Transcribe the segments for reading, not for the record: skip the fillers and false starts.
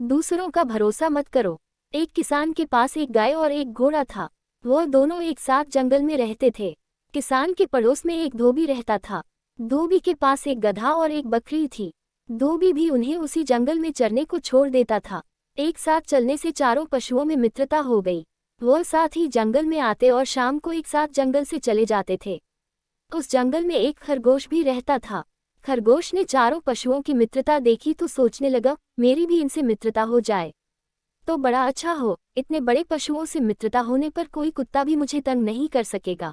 दूसरों का भरोसा मत करो। एक किसान के पास एक गाय और एक घोड़ा था। वह दोनों एक साथ जंगल में रहते थे। किसान के पड़ोस में एक धोबी रहता था। धोबी के पास एक गधा और एक बकरी थी। धोबी भी उन्हें उसी जंगल में चरने को छोड़ देता था। एक साथ चलने से चारों पशुओं में मित्रता हो गई। वह साथ ही जंगल में आते और शाम को एक साथ जंगल से चले जाते थे। उस जंगल में एक खरगोश भी रहता था। खरगोश ने चारों पशुओं की मित्रता देखी तो सोचने लगा, मेरी भी इनसे मित्रता हो जाए तो बड़ा अच्छा हो। इतने बड़े पशुओं से मित्रता होने पर कोई कुत्ता भी मुझे तंग नहीं कर सकेगा।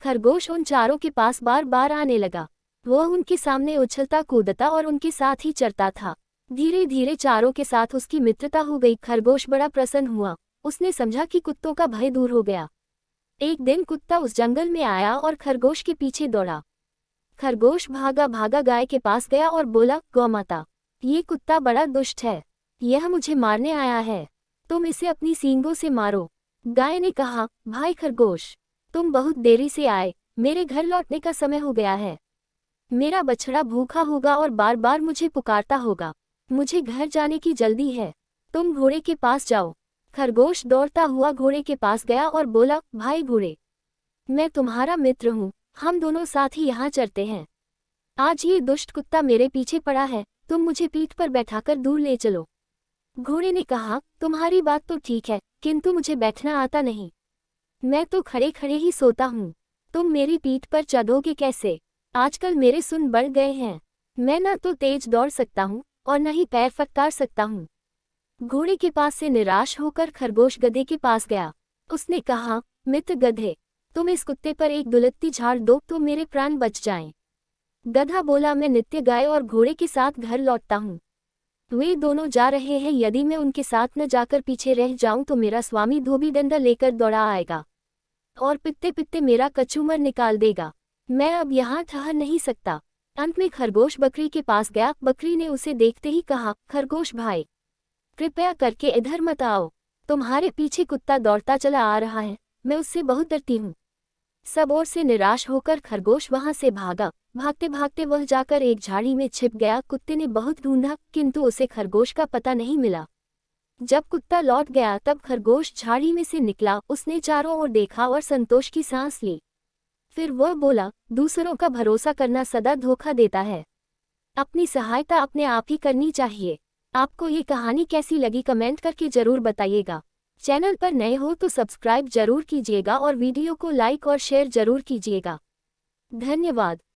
खरगोश उन चारों के पास बार बार आने लगा। वह उनके सामने उछलता कूदता और उनके साथ ही चरता था। धीरे धीरे चारों के साथ उसकी मित्रता हो गई। खरगोश बड़ा प्रसन्न हुआ। उसने समझा कि कुत्तों का भय दूर हो गया। एक दिन कुत्ता उस जंगल में आया और खरगोश के पीछे दौड़ा। खरगोश भागा भागा गाय के पास गया और बोला, गौमाता, ये कुत्ता बड़ा दुष्ट है। यह मुझे मारने आया है। तुम इसे अपनी सींगों से मारो। गाय ने कहा, भाई खरगोश, तुम बहुत देरी से आए। मेरे घर लौटने का समय हो गया है। मेरा बछड़ा भूखा होगा और बार बार मुझे पुकारता होगा। मुझे घर जाने की जल्दी है। तुम घोड़े के पास जाओ। खरगोश दौड़ता हुआ घोड़े के पास गया और बोला, भाई घोड़े, मैं तुम्हारा मित्र हूँ। हम दोनों साथ ही यहाँ चलते हैं। आज ये दुष्ट कुत्ता मेरे पीछे पड़ा है। तुम मुझे पीठ पर बैठाकर दूर ले चलो। घोड़े ने कहा, तुम्हारी बात तो ठीक है, किंतु मुझे बैठना आता नहीं। मैं तो खड़े खड़े ही सोता हूँ। तुम मेरी पीठ पर चढ़ोगे कैसे? आजकल मेरे सुन बढ़ गए हैं। मैं न तो तेज दौड़ सकता हूँ और न ही पैर फटकार सकता हूँ। घोड़े के पास से निराश होकर खरगोश गधे के पास गया। उसने कहा, मित्र गधे, तुम इस कुत्ते पर एक दुलत्ती झाड़ दो तो मेरे प्राण बच जाएं। गधा बोला, मैं नित्य गाय और घोड़े के साथ घर लौटता हूँ। वे दोनों जा रहे हैं। यदि मैं उनके साथ न जाकर पीछे रह जाऊं तो मेरा स्वामी धोबी डंडा लेकर दौड़ा आएगा और पित्ते पित्ते मेरा कचूमर निकाल देगा। मैं अब यहाँ ठहर नहीं सकता। अंत में खरगोश बकरी के पास गया। बकरी ने उसे देखते ही कहा, खरगोश भाई, कृपया करके इधर मत आओ। तुम्हारे पीछे कुत्ता दौड़ता चला आ रहा है। मैं उससे बहुत डरती हूँ। सब ओर से निराश होकर खरगोश वहां से भागा। भागते भागते वह जाकर एक झाड़ी में छिप गया। कुत्ते ने बहुत ढूंढा किंतु उसे खरगोश का पता नहीं मिला। जब कुत्ता लौट गया तब खरगोश झाड़ी में से निकला। उसने चारों ओर देखा और संतोष की सांस ली। फिर वह बोला, दूसरों का भरोसा करना सदा धोखा देता है। अपनी सहायता अपने आप ही करनी चाहिए। आपको ये कहानी कैसी लगी कमेंट करके जरूर बताइएगा। चैनल पर नए हो तो सब्सक्राइब जरूर कीजिएगा और वीडियो को लाइक और शेयर जरूर कीजिएगा। धन्यवाद।